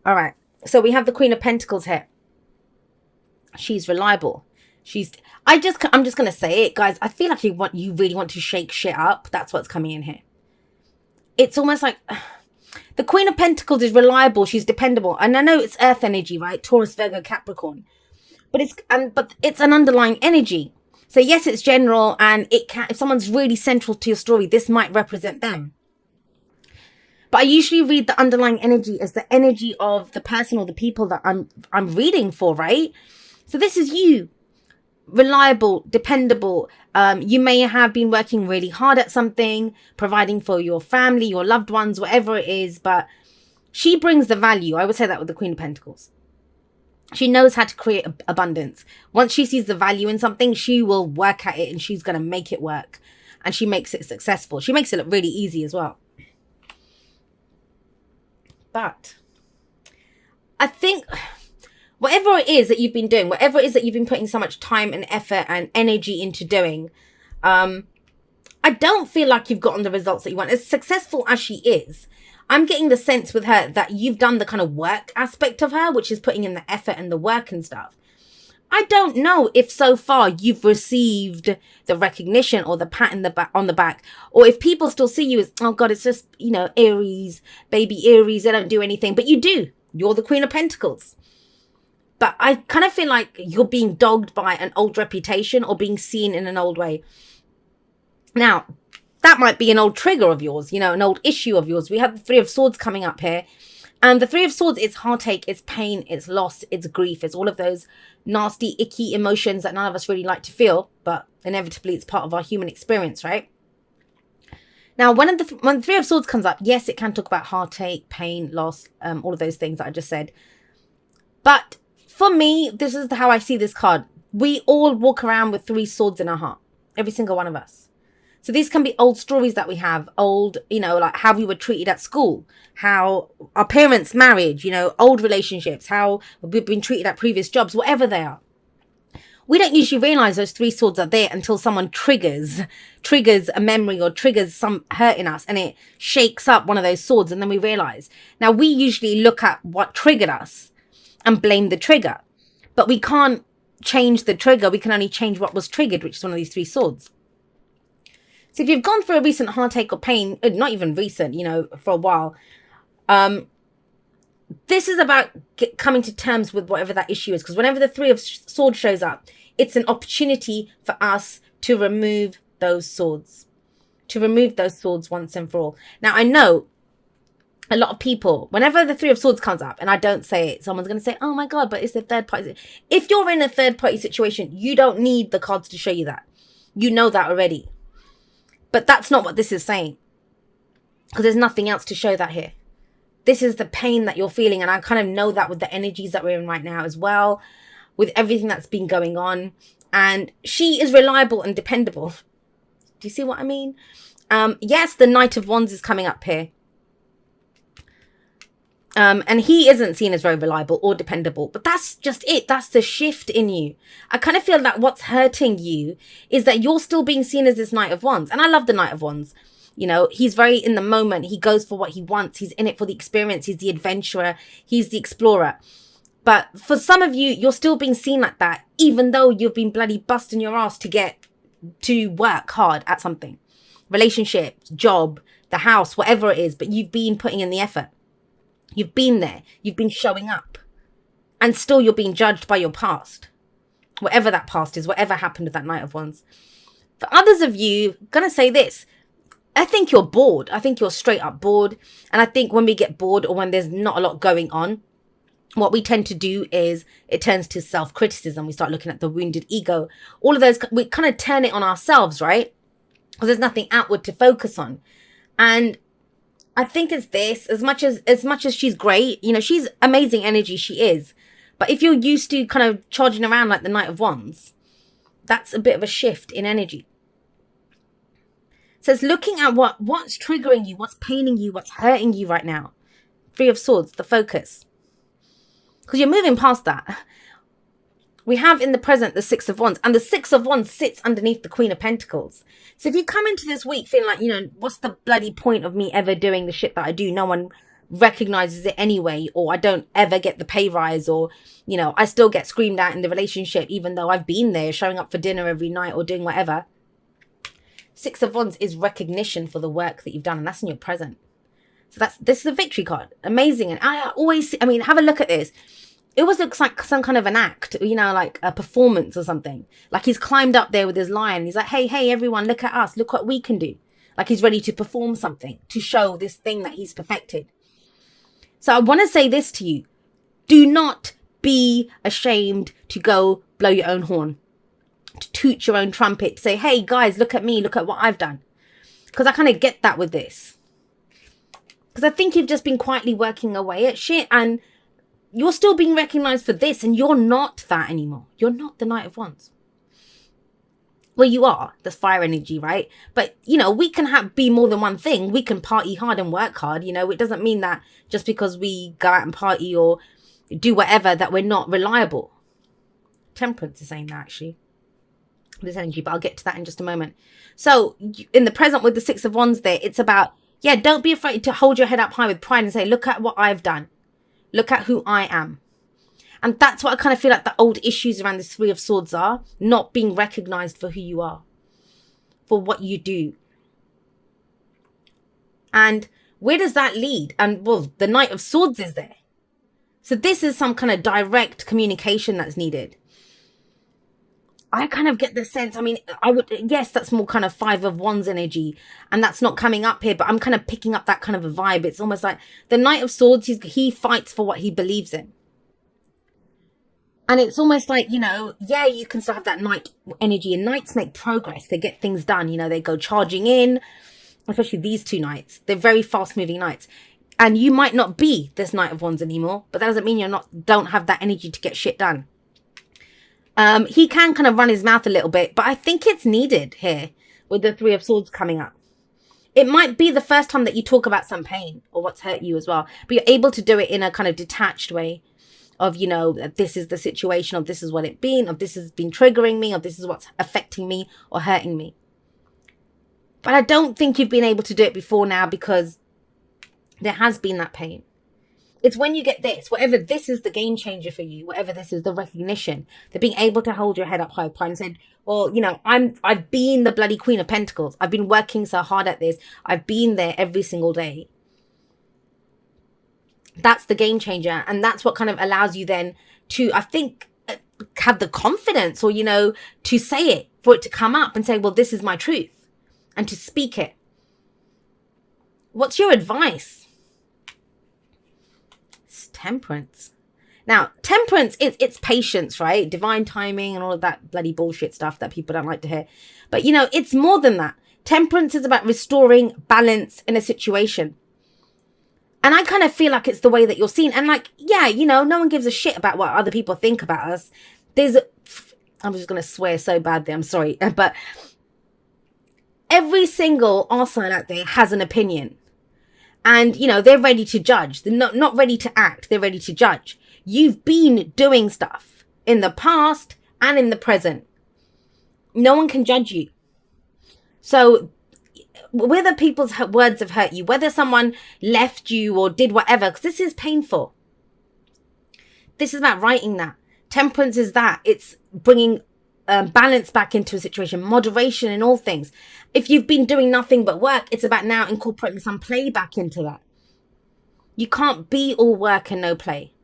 All right. So we have the Queen of Pentacles here. She's reliable. I'm just going to say it, guys. I feel like you really want to shake shit up. That's what's coming in here. It's almost like the Queen of Pentacles is reliable. She's dependable. And I know it's earth energy, right? Taurus, Virgo, Capricorn. But it's an underlying energy. So yes, it's general, and if someone's really central to your story, this might represent them. But I usually read the underlying energy as the energy of the person or the people that I'm reading for, right? So this is you. Reliable, dependable. You may have been working really hard at something, providing for your family, your loved ones, whatever it is, but she brings the value. I would say that with the Queen of Pentacles. She knows how to create abundance. Once she sees the value in something, she will work at it and she's going to make it work. And she makes it successful. She makes it look really easy as well. But I think whatever it is that you've been doing, whatever it is that you've been putting so much time and effort and energy into doing, I don't feel like you've gotten the results that you want. As successful as she is, I'm getting the sense with her that you've done the kind of work aspect of her, which is putting in the effort and the work and stuff. I don't know if so far you've received the recognition or the pat on the back, or if people still see you as, oh God, it's just, Aries, baby Aries, they don't do anything. But you do. You're the Queen of Pentacles. But I kind of feel like you're being dogged by an old reputation or being seen in an old way. Now, that might be an old trigger of yours, an old issue of yours. We have the Three of Swords coming up here. And the Three of Swords, it's heartache, it's pain, it's loss, it's grief. It's all of those nasty, icky emotions that none of us really like to feel. But inevitably, it's part of our human experience, right? Now, when the Three of Swords comes up, yes, it can talk about heartache, pain, loss, all of those things that I just said. But for me, this is how I see this card. We all walk around with three swords in our heart. Every single one of us. So these can be old stories that we have, old, like how we were treated at school, how our parents' marriage, old relationships, how we've been treated at previous jobs, whatever they are. We don't usually realize those three swords are there until someone triggers a memory or triggers some hurt in us, and it shakes up one of those swords, and then we realize. Now, we usually look at what triggered us and blame the trigger, but we can't change the trigger. We can only change what was triggered, which is one of these three swords. So if you've gone through a recent heartache or pain, not even recent, for a while, this is about coming to terms with whatever that issue is. Because whenever the Three of Swords shows up, it's an opportunity for us to remove those swords. To remove those swords once and for all. Now, I know a lot of people, whenever the Three of Swords comes up, and I don't say it, someone's going to say, oh my God, but it's a third party. If you're in a third party situation, you don't need the cards to show you that. You know that already. But that's not what this is saying. Because there's nothing else to show that here. This is the pain that you're feeling. And I kind of know that with the energies that we're in right now as well. With everything that's been going on. And she is reliable and dependable. Do you see what I mean? Yes, the Knight of Wands is coming up here. And he isn't seen as very reliable or dependable. But that's just it. That's the shift in you. I kind of feel that what's hurting you is that you're still being seen as this Knight of Wands. And I love the Knight of Wands. He's very in the moment. He goes for what he wants. He's in it for the experience. He's the adventurer. He's the explorer. But for some of you, you're still being seen like that, even though you've been bloody busting your ass to work hard at something. Relationship, job, the house, whatever it is. But you've been putting in the effort. You've been there. You've been showing up. And still you're being judged by your past. Whatever that past is, whatever happened with that Knight of Wands. For others of you, I'm going to say this. I think you're bored. I think you're straight up bored. And I think when we get bored or when there's not a lot going on, what we tend to do is it turns to self-criticism. We start looking at the wounded ego. All of those, we kind of turn it on ourselves, right? Because there's nothing outward to focus on. And I think it's this, as much as she's great, she's amazing energy, she is. But if you're used to kind of charging around like the Knight of Wands, that's a bit of a shift in energy. So it's looking at what's triggering you, what's paining you, what's hurting you right now. Three of Swords, the focus. Because you're moving past that. We have in the present the Six of Wands. And the Six of Wands sits underneath the Queen of Pentacles. So if you come into this week feeling like, what's the bloody point of me ever doing the shit that I do? No one recognizes it anyway, or I don't ever get the pay rise, or, you know, I still get screamed at in the relationship, even though I've been there showing up for dinner every night or doing whatever. Six of Wands is recognition for the work that you've done, and that's in your present. So this is a victory card. Amazing. And I mean, have a look at this. It always looks like some kind of an act, you know, like a performance or something. Like he's climbed up there with his lion. He's like, hey, everyone, look at us. Look what we can do. Like he's ready to perform something to show this thing that he's perfected. So I want to say this to you. Do not be ashamed to go blow your own horn, to toot your own trumpet, to say, hey, guys, look at me. Look at what I've done. Because I kind of get that with this. Because I think you've just been quietly working away at shit, and you're still being recognized for this, and you're not that anymore. You're not the Knight of Wands. Well, you are. There's fire energy, right? But, you know, we can be more than one thing. We can party hard and work hard. You know, it doesn't mean that just because we go out and party or do whatever that we're not reliable. Temperance is saying that, actually. This energy, but I'll get to that in just a moment. So, in the present with the Six of Wands there, it's about, yeah, don't be afraid to hold your head up high with pride and say, look at what I've done. Look at who I am. And that's what I kind of feel like the old issues around this Three of Swords are. Not being recognized for who you are. For what you do. And where does that lead? And, well, the Knight of Swords is there. So this is some kind of direct communication that's needed. I kind of get the sense, I mean, yes, that's more kind of Five of Wands energy, and that's not coming up here, but I'm kind of picking up that kind of a vibe. It's almost like the Knight of Swords, he fights for what he believes in. And it's almost like, you know, yeah, you can still have that Knight energy, and Knights make progress. They get things done, you know, they go charging in, especially these two Knights. They're very fast moving Knights. And you might not be this Knight of Wands anymore, but that doesn't mean don't have that energy to get shit done. He can kind of run his mouth a little bit, but I think it's needed here with the Three of Swords coming up. It might be the first time that you talk about some pain or what's hurt you as well, but you're able to do it in a kind of detached way of, you know, this is the situation, of this is what it's been, of this has been triggering me, of this is what's affecting me or hurting me. But I don't think you've been able to do it before now because there has been that pain. It's when you get this, whatever this is the game changer for you, whatever this is the recognition, that being able to hold your head up high and say, well, you know, I've been the bloody Queen of Pentacles. I've been working so hard at this. I've been there every single day. That's the game changer. And that's what kind of allows you then to, I think, have the confidence or, you know, to say it, for it to come up and say, well, this is my truth, and to speak it. What's your advice? Temperance. Now, temperance, it's patience, right? Divine timing and all of that bloody bullshit stuff that people don't like to hear. But, you know, it's more than that. Temperance is about restoring balance in a situation. And I kind of feel like it's the way that you're seen. And like, yeah, you know, no one gives a shit about what other people think about us. I'm just going to swear so badly, I'm sorry. But every single arsehole out there has an opinion. And, you know, they're ready to judge. They're not ready to act. They're ready to judge. You've been doing stuff in the past and in the present. No one can judge you. So whether people's words have hurt you, whether someone left you or did whatever, because this is painful. This is about writing that. Temperance is that. It's bringing balance back into a situation, moderation in all things. If you've been doing nothing but work, it's about now incorporating some play back into that. You can't be all work and no play.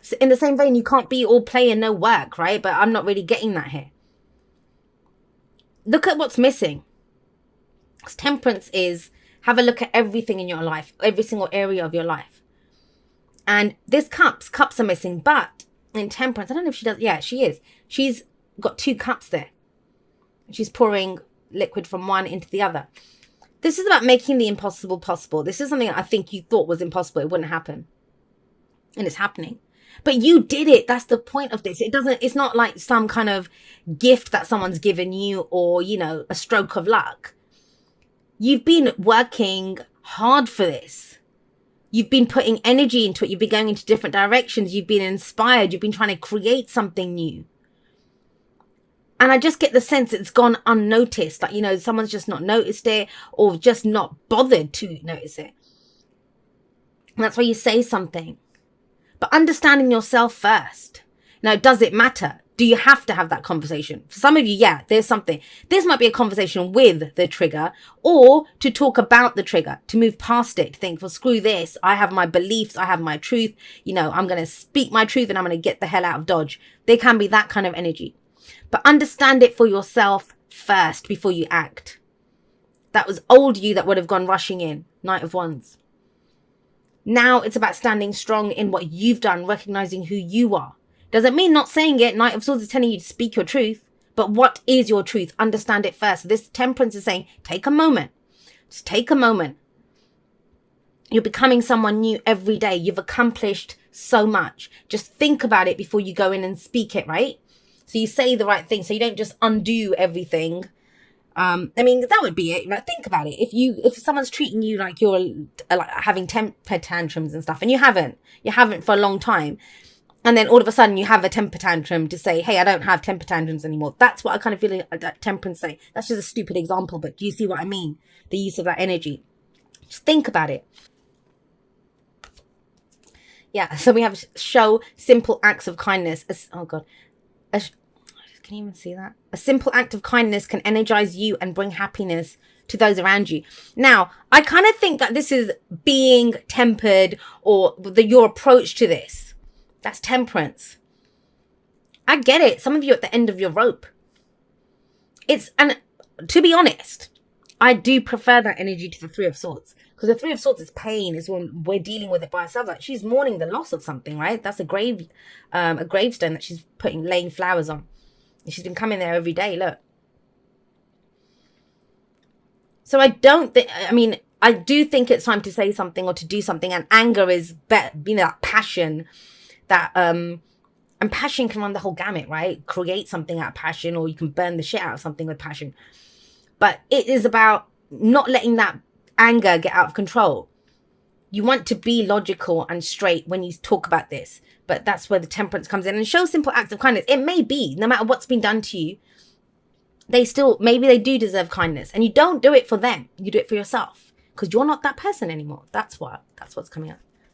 So in the same vein, you can't be all play and no work, right? But I'm not really getting that here. Look at what's missing. Temperance is, have a look at everything in your life, every single area of your life. And there's cups are missing, but in temperance, I don't know if she does. Yeah, she is. She's got two cups there. She's pouring liquid from one into the other. This is about making the impossible possible. This is something I think you thought was impossible. It wouldn't happen. And it's happening. But you did it. That's the point of this. It's not like some kind of gift that someone's given you or, you know, a stroke of luck. You've been working hard for this. You've been putting energy into it. You've been going into different directions. You've been inspired. You've been trying to create something new. And I just get the sense it's gone unnoticed. Like, you know, someone's just not noticed it or just not bothered to notice it. And that's why you say something. But understanding yourself first. Now, does it matter? Do you have to have that conversation? For some of you, yeah, there's something. This might be a conversation with the trigger, or to talk about the trigger, to move past it, to think, well, screw this. I have my beliefs. I have my truth. You know, I'm going to speak my truth and I'm going to get the hell out of Dodge. There can be that kind of energy. But understand it for yourself first before you act. That was old you that would have gone rushing in. Knight of Wands. Now it's about standing strong in what you've done, recognizing who you are. Doesn't mean not saying it. Knight of Swords is telling you to speak your truth. But what is your truth? Understand it first. This Temperance is saying, take a moment. Just take a moment. You're becoming someone new every day. You've accomplished so much. Just think about it before you go in and speak it, right? So you say the right thing. So you don't just undo everything. I mean, that would be it. Right? Think about it. If someone's treating you like you're like having temper tantrums and stuff, and you haven't for a long time, and then all of a sudden you have a temper tantrum to say, hey, I don't have temper tantrums anymore. That's what I kind of feel like that Temperance say. That's just a stupid example, but do you see what I mean? The use of that energy. Just think about it. Yeah, so we have show simple acts of kindness. Oh, God. Can you even see that? A simple act of kindness can energize you and bring happiness to those around you. Now, I kind of think that this is being tempered, or your approach to this. That's Temperance. I get it. Some of you are at the end of your rope. And to be honest, I do prefer that energy to the Three of Swords. Because the Three of Swords is pain, is when we're dealing with it by ourselves. Like, she's mourning the loss of something, right? That's a gravestone that she's laying flowers on. She's been coming there every day, look. So I do think it's time to say something or to do something. And anger is, that passion that, and passion can run the whole gamut, right? Create something out of passion, or you can burn the shit out of something with passion. But it is about not letting that anger get out of control. You want to be logical and straight when you talk about this. But that's where the Temperance comes in, and show simple acts of kindness. It may be, no matter what's been done to you, maybe they do deserve kindness. And you don't do it for them. You do it for yourself. Because you're not that person anymore. That's what's coming up.